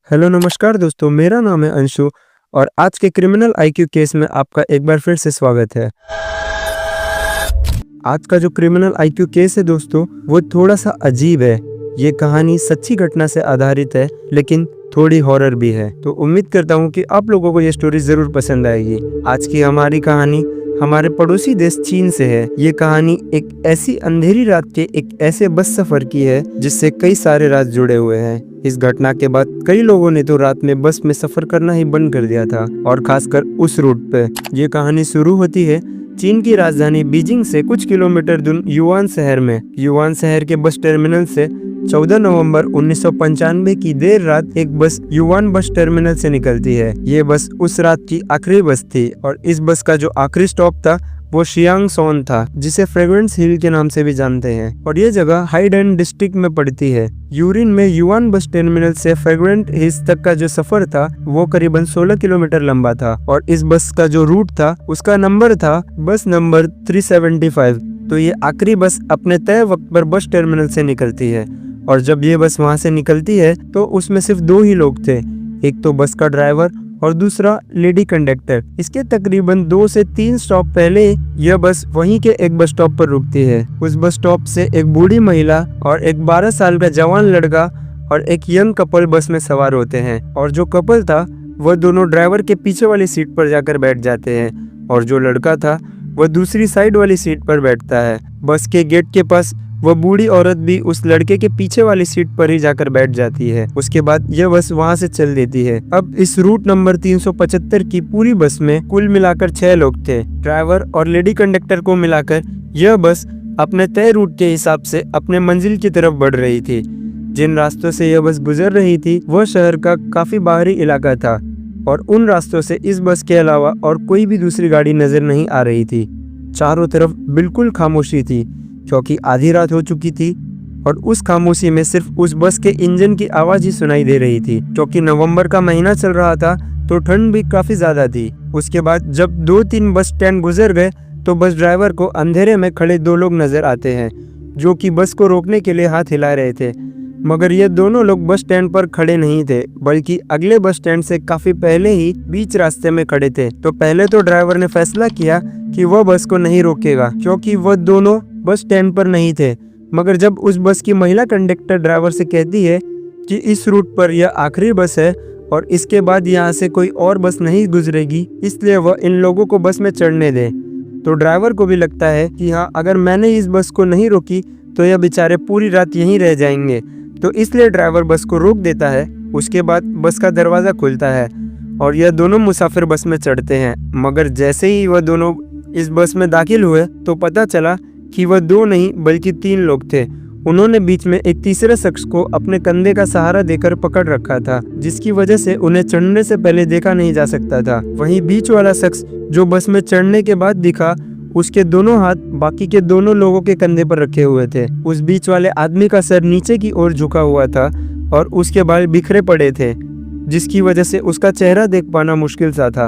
Hello नमस्कार दोस्तों, मेरा नाम है अंशु और आज के क्रिमिनल आईक्यू केस में आपका एक बार फिर से स्वागत है। आज का जो क्रिमिनल आईक्यू केस है दोस्तों, वो थोड़ा सा अजीब है। ये कहानी सच्ची घटना से आधारित है, लेकिन थोड़ी हॉरर भी है। तो उम्मीद करता हूँ कि आप लोगों को ये स्टोरी जरूर पसंद आएगी। आज की हमारी कहानी हमारे पड़ोसी देश चीन से है। ये कहानी एक ऐसी अंधेरी रात के एक ऐसे बस सफर की है जिससे कई सारे राज जुड़े हुए हैं। इस घटना के बाद कई लोगों ने तो रात में बस में सफर करना ही बंद कर दिया था, और खासकर उस रूट पे। ये कहानी शुरू होती है चीन की राजधानी बीजिंग से कुछ किलोमीटर दूर युवान शहर में। युवान शहर के बस टर्मिनल से 14 नवंबर 1995 की देर रात एक बस युवान बस टर्मिनल से निकलती है। ये बस उस रात की आखिरी बस थी, और इस बस का जो आखिरी स्टॉप था वो शियांगसोन था, जिसे फ्रेग्रेंस हिल के नाम से भी जानते हैं। और ये जगह हाइडेन डिस्ट्रिक्ट में पड़ती है। यूरिन में युवान बस टर्मिनल से फ्रेग्रेंट हिल्स तक का जो सफर था वो करीबन 16 किलोमीटर लंबा था, और इस बस का जो रूट था उसका नंबर था बस नंबर 375। तो ये आखिरी बस अपने तय वक्त पर बस टर्मिनल से निकलती है। और जब ये बस वहां से निकलती है तो उसमें सिर्फ दो ही लोग थे, एक तो बस का ड्राइवर और दूसरा लेडी कंडक्टर। इसके तकरीबन 2 से 3 स्टॉप पहले यह बस वहीं के एक बस स्टॉप पर रुकती है। उस बस स्टॉप से एक बूढ़ी महिला और एक 12 साल का जवान लड़का और एक यंग कपल बस में सवार होते हैं। और जो कपल था वह दोनों ड्राइवर के पीछे वाली सीट पर जाकर बैठ जाते हैं, और जो लड़का था वह दूसरी साइड वाली सीट पर बैठता है। बस के गेट के पास वह बूढ़ी औरत भी उस लड़के के पीछे वाली सीट पर ही जाकर बैठ जाती है। उसके बाद यह बस वहां से चल देती है। अब इस रूट नंबर 375 की पूरी बस में कुल मिलाकर 6 लोग थे। ड्राइवर और लेडी कंडक्टर को मिलाकर यह बस अपने तय रूट के हिसाब से अपने मंजिल की तरफ बढ़ रही थी। जिन रास्तों से यह बस गुजर रही थी वह शहर का काफी बाहरी इलाका था, और उन रास्तों से इस बस के अलावा और कोई भी दूसरी गाड़ी नजर नहीं आ रही थी। चारों तरफ बिल्कुल खामोशी थी, क्योंकि आधी रात हो चुकी थी, और उस खामोशी में सिर्फ उस बस के इंजन की आवाज ही सुनाई दे रही थी। क्योंकि नवंबर का महीना चल रहा था तो ठंड भी काफी ज्यादा थी। उसके बाद जब 2-3 बस स्टैंड गुजर गए तो बस ड्राइवर को अंधेरे में खड़े 2 लोग नजर आते हैं, जो कि बस को रोकने के लिए हाथ हिला रहे थे। मगर ये दोनों लोग बस स्टैंड पर खड़े नहीं थे, बल्कि अगले बस स्टैंड से काफी पहले ही बीच रास्ते में खड़े थे। तो पहले तो ड्राइवर ने फैसला किया कि वह बस को नहीं रोकेगा, क्योंकि वह दोनों बस स्टैंड पर नहीं थे। मगर जब उस बस की महिला कंडक्टर ड्राइवर से कहती है कि इस रूट पर यह आखिरी बस है और इसके बाद यहाँ से कोई और बस नहीं गुजरेगी, इसलिए वह इन लोगों को बस में चढ़ने दे, तो ड्राइवर को भी लगता है कि हाँ, अगर मैंने इस बस को नहीं रोकी तो यह बेचारे पूरी रात यहीं रह जाएंगे। तो इसलिए ड्राइवर बस को रोक देता है। उसके बाद बस का दरवाज़ा खुलता है और यह दोनों मुसाफिर बस में चढ़ते हैं। मगर जैसे ही वह दोनों इस बस में दाखिल हुए तो पता चला कि वह 2 नहीं बल्कि 3 लोग थे। उन्होंने बीच में एक तीसरे शख्स को अपने कंधे का सहारा देकर पकड़ रखा था, जिसकी वजह से उन्हें चढ़ने से पहले देखा नहीं जा सकता था। वहीं बीच वाला शख्स जो बस में चढ़ने के बाद दिखा, उसके दोनों हाथ बाकी के दोनों लोगों के कंधे पर रखे हुए थे। उस बीच वाले आदमी का सर नीचे की ओर झुका हुआ था और उसके बाल बिखरे पड़े थे, जिसकी वजह से उसका चेहरा देख पाना मुश्किल सा था।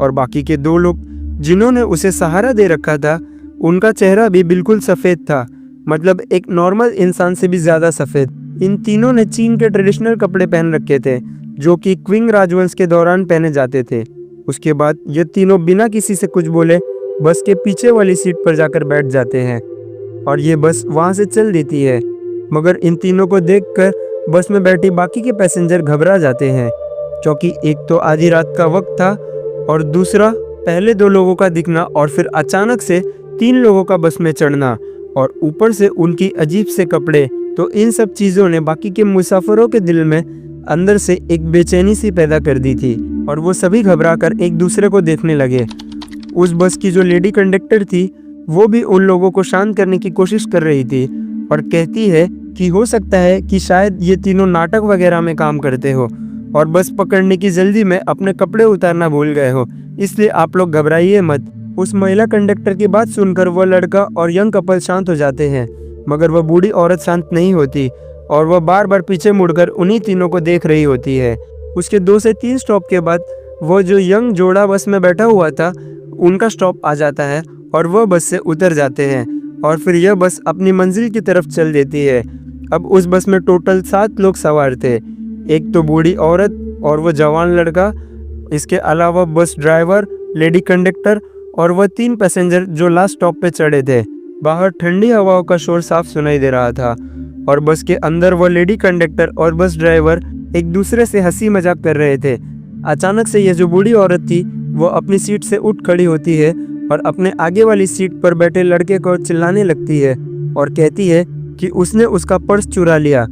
और बाकी के 2 लोग जिन्होंने उसे सहारा दे रखा था, उनका चेहरा भी बिल्कुल सफ़ेद था, मतलब एक नॉर्मल इंसान से भी ज़्यादा सफ़ेद। इन तीनों ने चीन के ट्रेडिशनल कपड़े पहन रखे थे, जो कि क्विंग राजवंश के दौरान पहने जाते थे। उसके बाद ये तीनों बिना किसी से कुछ बोले बस के पीछे वाली सीट पर जाकर बैठ जाते हैं, और ये बस वहाँ से चल देती है। मगर इन तीनों को देखकर बस में बैठी बाकी के पैसेंजर घबरा जाते हैं, क्योंकि एक तो आधी रात का वक्त था और दूसरा पहले 2 लोगों का दिखना और फिर अचानक से 3 लोगों का बस में चढ़ना, और ऊपर से उनकी अजीब से कपड़े। तो इन सब चीज़ों ने बाकी के मुसाफिरों के दिल में अंदर से एक बेचैनी सी पैदा कर दी थी, और वो सभी घबरा कर एक दूसरे को देखने लगे। उस बस की जो लेडी कंडक्टर थी वो भी उन लोगों को शांत करने की कोशिश कर रही थी, और कहती है कि हो सकता है कि शायद ये तीनों नाटक वगैरह में काम करते हो और बस पकड़ने की जल्दी में अपने कपड़े उतारना भूल गए हो, इसलिए आप लोग घबराइए मत। उस महिला कंडक्टर की बात सुनकर वह लड़का और यंग कपल शांत हो जाते हैं, मगर वह बूढ़ी औरत शांत नहीं होती और वह बार बार पीछे मुड़कर उन्हीं तीनों को देख रही होती है। उसके 2 से 3 स्टॉप के बाद वह जो यंग जोड़ा बस में बैठा हुआ था, उनका स्टॉप आ जाता है और वह बस से उतर जाते हैं, और फिर यह बस अपनी मंजिल की तरफ चल देती है। अब उस बस में टोटल 7 लोग सवार थे। एक तो बूढ़ी औरत और वो जवान लड़का, इसके अलावा बस ड्राइवर, लेडी कंडक्टर और वह 3 पैसेंजर जो लास्ट स्टॉप पे चढ़े थे। बाहर ठंडी हवाओं का शोर साफ सुनाई दे रहा था और बस के अंदर वो लेडी कंडक्टर और बस ड्राइवर एक दूसरे से हंसी मजाक कर रहे थे। अचानक से यह जो बूढ़ी औरत थी वो अपनी सीट से उठ खड़ी होती है और अपने आगे वाली सीट पर बैठे लड़के को चिल्लाने लगती है और कहती है कि उसने उसका पर्स चुरा लिया।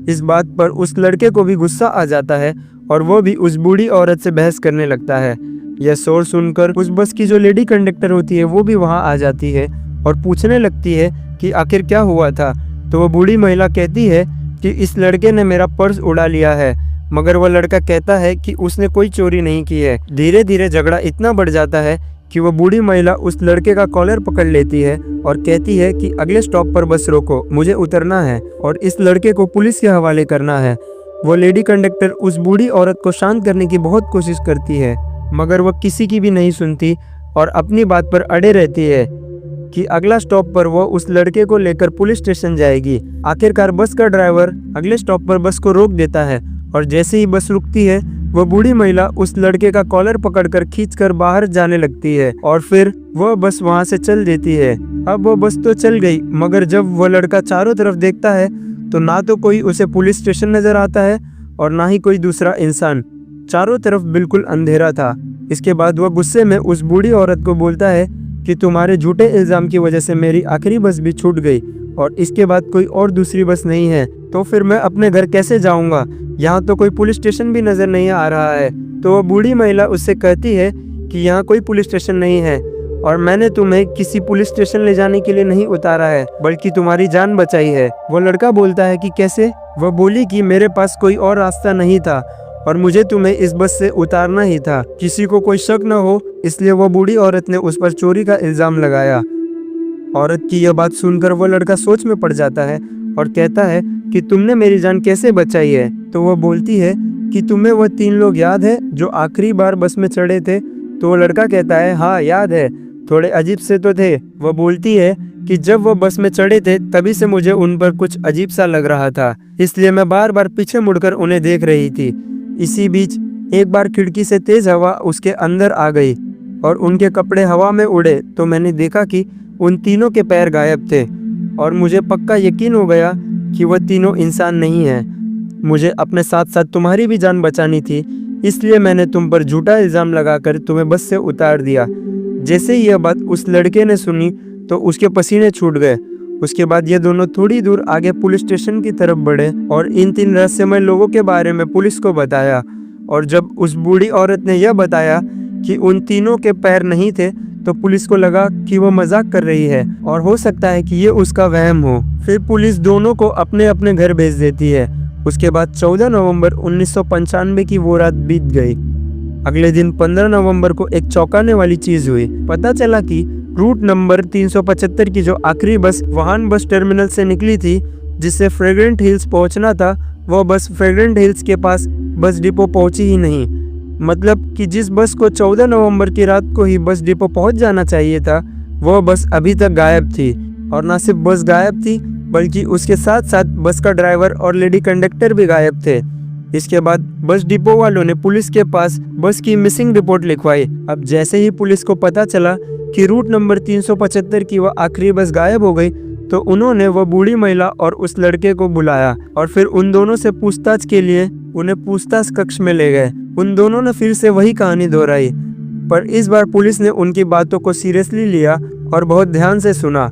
इस बात पर उस लड़के को भी गुस्सा आ जाता है और वो भी उस बूढ़ी औरत से बहस करने लगता है। यह शोर सुनकर उस बस की जो लेडी कंडक्टर होती है वो भी वहाँ आ जाती है और पूछने लगती है कि आखिर क्या हुआ था। तो वो बूढ़ी महिला कहती है कि इस लड़के ने मेरा पर्स उड़ा लिया है, मगर वह लड़का कहता है कि उसने कोई चोरी नहीं की है। धीरे धीरे झगड़ा इतना बढ़ जाता है कि वह बूढ़ी महिला उस लड़के का कॉलर पकड़ लेती है और कहती है कि अगले स्टॉप पर बस रोको, मुझे उतरना है और इस लड़के को पुलिस के हवाले करना है। वो लेडी कंडक्टर उस बूढ़ी औरत को शांत करने की बहुत कोशिश करती है, मगर वह किसी की भी नहीं सुनती और अपनी बात पर अड़े रहती है कि अगला स्टॉप पर वो उस लड़के को लेकर पुलिस स्टेशन जाएगी। आखिरकार बस का ड्राइवर अगले स्टॉप पर बस को रोक देता है और जैसे ही बस रुकती है वह बूढ़ी महिला उस लड़के का कॉलर पकड़कर खींचकर बाहर जाने लगती है और फिर वह बस वहां से चल देती है। अब वो बस तो चल गई, मगर जब वह लड़का चारों तरफ देखता है तो ना तो कोई उसे पुलिस स्टेशन नजर आता है और ना ही कोई दूसरा इंसान। चारों तरफ बिल्कुल अंधेरा था। इसके बाद वह गुस्से में उस बूढ़ी औरत को बोलता है कि तुम्हारे झूठे इल्जाम की वजह से मेरी आखिरी बस भी छूट गई और इसके बाद कोई और दूसरी बस नहीं है, तो फिर मैं अपने घर कैसे जाऊंगा? यहाँ तो कोई पुलिस स्टेशन भी नजर नहीं आ रहा है। तो वह बूढ़ी महिला उससे कहती है कि यहाँ कोई पुलिस स्टेशन नहीं है और मैंने तुम्हें किसी पुलिस स्टेशन ले जाने के लिए नहीं उतारा है, बल्कि तुम्हारी जान बचाई है। वो लड़का बोलता है कि कैसे? वह बोली कि मेरे पास कोई और रास्ता नहीं था और मुझे तुम्हें इस बस से उतारना ही था, किसी को कोई शक न हो, इसलिए वो बूढ़ी औरत ने उस पर चोरी का इल्जाम लगाया। औरत की यह बात सुनकर वो लड़का सोच में पड़ जाता है और कहता है कि तुमने मेरी जान कैसे बचाई है? तो वह बोलती है कि तुम्हें वह 3 लोग याद है जो आखिरी बार बस में चढ़े थे? तो वो लड़का कहता है हाँ याद है, थोड़े अजीब से तो थे। वह बोलती है कि जब वो बस में चढ़े थे तभी से मुझे उन पर कुछ अजीब सा लग रहा था, इसलिए मैं बार बार पीछे मुड़कर उन्हें देख रही थी। इसी बीच एक बार खिड़की से तेज हवा उसके अंदर आ गई और उनके कपड़े हवा में उड़े तो मैंने देखा कि उन तीनों के पैर गायब थे और मुझे पक्का यकीन हो गया कि वह तीनों इंसान नहीं हैं। मुझे अपने साथ साथ तुम्हारी भी जान बचानी थी, इसलिए मैंने तुम पर झूठा इल्ज़ाम लगाकर तुम्हें बस से उतार दिया। जैसे ही यह बात उस लड़के ने सुनी तो उसके पसीने छूट गए। उसके बाद ये दोनों थोड़ी दूर आगे पुलिस स्टेशन की तरफ बढ़े और इन 3 रहस्यमय लोगों के बारे में पुलिस को बताया। और जब उस बूढ़ी औरत ने यह बताया कि उन तीनों के पैर नहीं थे तो पुलिस को लगा कि वो मजाक कर रही है और हो सकता है कि ये उसका वहम हो। फिर पुलिस दोनों को अपने अपने घर भेज देती है। उसके बाद 14 नवंबर 1995 की वो रात बीत गई। अगले दिन 15 नवंबर को एक चौंकाने वाली चीज हुई। पता चला कि रूट नंबर 375 की जो आखिरी बस वाहन बस टर्मिनल से निकली थी जिससे फ्रेग्रेंट हिल्स पहुंचना था, वह बस फ्रेग्रेंट हिल्स के पास बस डिपो पहुंची ही नहीं। मतलब कि जिस बस को 14 नवंबर की रात को ही बस डिपो पहुंच जाना चाहिए था, वह बस अभी तक गायब थी। और न सिर्फ बस गायब थी बल्कि उसके साथ साथ बस का ड्राइवर और लेडी कंडक्टर भी गायब थे। इसके बाद बस डिपो वालों ने पुलिस के पास बस की मिसिंग रिपोर्ट लिखवाई। अब जैसे ही पुलिस को पता चला कि रूट नंबर 375 की वह आखिरी बस गायब हो गई तो उन्होंने वह बूढ़ी महिला और उस लड़के को बुलाया और फिर उन दोनों से पूछताछ के लिए उन्हें पूछताछ कक्ष में ले गए। उन दोनों ने फिर से वही कहानी दोहराई, पर इस बार पुलिस ने उनकी बातों को सीरियसली लिया और बहुत ध्यान से सुना।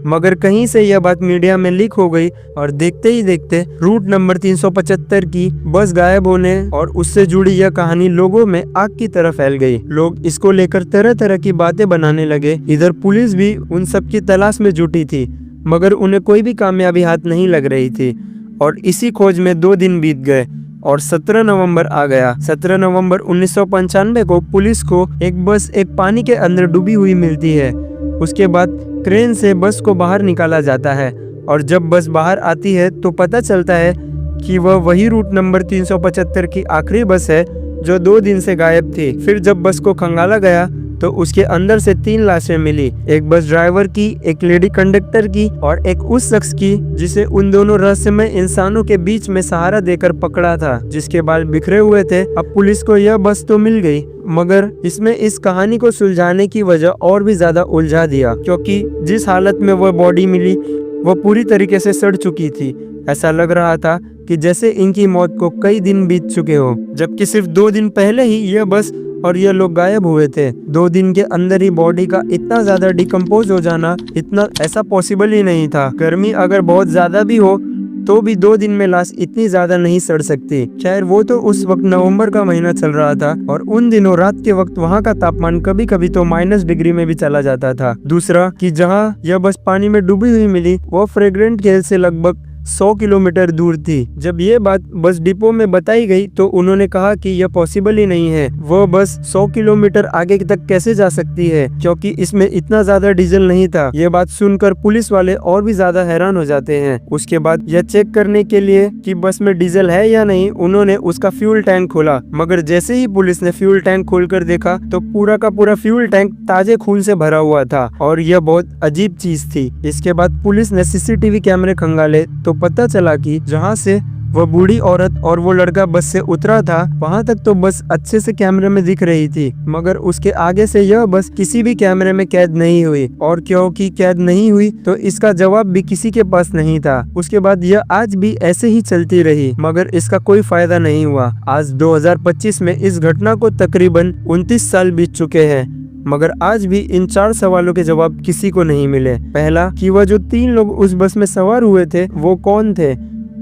मगर कहीं से यह बात मीडिया में लीक हो गई और देखते ही देखते रूट नंबर 375 की बस गायब होने और उससे जुड़ी यह कहानी लोगों में आग की तरह फैल गई। लोग इसको लेकर तरह तरह की बातें बनाने लगे। इधर पुलिस भी उन सब की तलाश में जुटी थी, मगर उन्हें कोई भी कामयाबी हाथ नहीं लग रही थी। और इसी खोज में 2 दिन बीत गए और 17 नवंबर आ गया। 17 नवंबर 1995 को पुलिस को एक बस एक पानी के अंदर डूबी हुई मिलती है। उसके बाद क्रेन से बस को बाहर निकाला जाता है और जब बस बाहर आती है तो पता चलता है कि वह वही रूट नंबर 375 की आखिरी बस है जो 2 दिन से गायब थी। फिर जब बस को खंगाला गया तो उसके अंदर से 3 लाशें मिली, एक बस ड्राइवर की, एक लेडी कंडक्टर की और एक उस शख्स की जिसे उन दोनों रहस्यमय इंसानों के बीच में सहारा देकर पकड़ा था, जिसके बाल बिखरे हुए थे। अब पुलिस को यह बस तो मिल गई, मगर इसमें इस कहानी को सुलझाने की वजह और भी ज्यादा उलझा दिया, क्योंकि जिस हालत में वह बॉडी मिली वो पूरी तरीके से सड़ चुकी थी। ऐसा लग रहा था कि जैसे इनकी मौत को कई दिन बीत चुके हो, जबकि सिर्फ 2 दिन पहले ही यह बस और ये लोग गायब हुए थे। 2 दिन के अंदर ही बॉडी का इतना ज्यादा डिकम्पोज हो जाना, इतना ऐसा पॉसिबल ही नहीं था। गर्मी अगर बहुत ज्यादा भी हो तो भी 2 दिन में लाश इतनी ज्यादा नहीं सड़ सकती। खैर, वो तो उस वक्त नवंबर का महीना चल रहा था और उन दिनों रात के वक्त वहाँ का तापमान कभी कभी तो -डिग्री में भी चला जाता था। दूसरा कि जहाँ यह बस पानी में डूबी हुई मिली वो फ्रेग्रेंट खेल से लगभग 100 किलोमीटर दूर थी। जब ये बात बस डिपो में बताई गई तो उन्होंने कहा कि यह पॉसिबल ही नहीं है, वो बस 100 किलोमीटर आगे तक कैसे जा सकती है, क्योंकि इसमें इतना ज्यादा डीजल नहीं था। ये बात सुनकर पुलिस वाले और भी ज्यादा हैरान हो जाते हैं। उसके बाद यह चेक करने के लिए कि बस में डीजल है या नहीं, उन्होंने उसका फ्यूल टैंक खोला, मगर जैसे ही पुलिस ने फ्यूल टैंक खोलकर देखा तो पूरा का पूरा फ्यूल टैंक ताजे खून से भरा हुआ था और यह बहुत अजीब चीज थी। इसके बाद पुलिस ने CCTV कैमरे खंगाले तो पता चला कि जहां से वह बूढ़ी औरत और वो लड़का बस से उतरा था वहां तक तो बस अच्छे से कैमरे में दिख रही थी, मगर उसके आगे से यह बस किसी भी कैमरे में कैद नहीं हुई। और क्योंकि कैद नहीं हुई तो इसका जवाब भी किसी के पास नहीं था। उसके बाद यह आज भी ऐसे ही चलती रही, मगर इसका कोई फायदा नहीं हुआ। आज 2025 में इस घटना को तकरीबन 29 साल बीत चुके हैं, मगर आज भी इन 4 सवालों के जवाब किसी को नहीं मिले। पहला कि वह जो 3 लोग उस बस में सवार हुए थे वो कौन थे,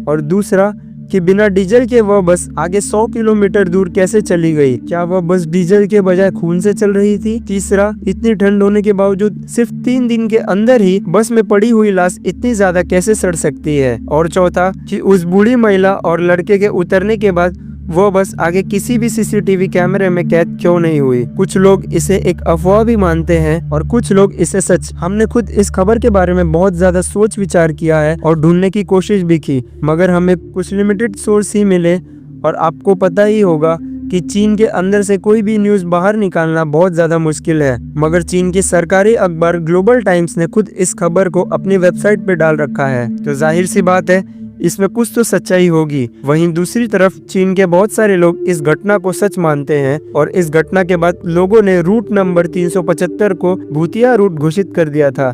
और दूसरा कि बिना डीजल के वह बस आगे 100 किलोमीटर दूर कैसे चली गई, क्या वह बस डीजल के बजाय खून से चल रही थी। तीसरा, इतनी ठंड होने के बावजूद सिर्फ 3 दिन के अंदर ही बस में पड़ी हुई लाश इतनी ज्यादा कैसे सड़ सकती है। और चौथा कि उस बूढ़ी महिला और लड़के के उतरने के बाद वो बस आगे किसी भी CCTV कैमरे में कैद क्यों नहीं हुई। कुछ लोग इसे एक अफवाह भी मानते हैं और कुछ लोग इसे सच। हमने खुद इस खबर के बारे में बहुत ज्यादा सोच विचार किया है और ढूंढने की कोशिश भी की, मगर हमें कुछ लिमिटेड सोर्स ही मिले। और आपको पता ही होगा कि चीन के अंदर से कोई भी न्यूज बाहर निकालना बहुत ज्यादा मुश्किल है, मगर चीन की सरकारी अखबार ग्लोबल टाइम्स ने खुद इस खबर को अपनी वेबसाइट पे डाल रखा है, तो जाहिर सी बात है इसमें कुछ तो सच्चाई होगी। वहीं दूसरी तरफ चीन के बहुत सारे लोग इस घटना को सच मानते हैं और इस घटना के बाद लोगों ने रूट नंबर 375 को भूतिया रूट घोषित कर दिया था।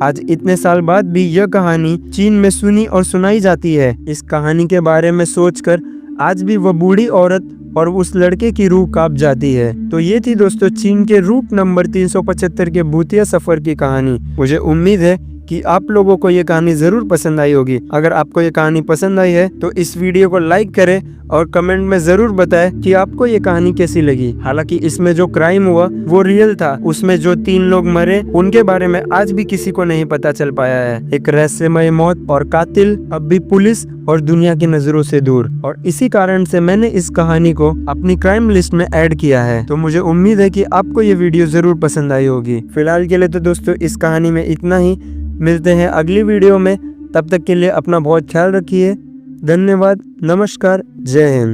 आज इतने साल बाद भी यह कहानी चीन में सुनी और सुनाई जाती है। इस कहानी के बारे में सोचकर आज भी वह बूढ़ी औरत और उस लड़के की रूह कांप जाती है। तो ये थी दोस्तों चीन के रूट नंबर 375 के भूतिया सफर की कहानी। मुझे उम्मीद है कि आप लोगों को ये कहानी जरूर पसंद आई होगी। अगर आपको ये कहानी पसंद आई है तो इस वीडियो को लाइक करें और कमेंट में जरूर बताएं कि आपको ये कहानी कैसी लगी। हालांकि इसमें जो क्राइम हुआ वो रियल था, उसमें जो 3 लोग मरे उनके बारे में आज भी किसी को नहीं पता चल पाया है। एक रहस्यमय मौत और कातिल अब भी पुलिस और दुनिया की नजरों से दूर, और इसी कारण से मैंने इस कहानी को अपनी क्राइम लिस्ट में ऐड किया है। तो मुझे उम्मीद है कि आपको ये वीडियो जरूर पसंद आई होगी। फिलहाल के लिए तो दोस्तों इस कहानी में इतना ही। मिलते हैं अगली वीडियो में, तब तक के लिए अपना बहुत ख्याल रखिए। धन्यवाद, नमस्कार, जय हिंद।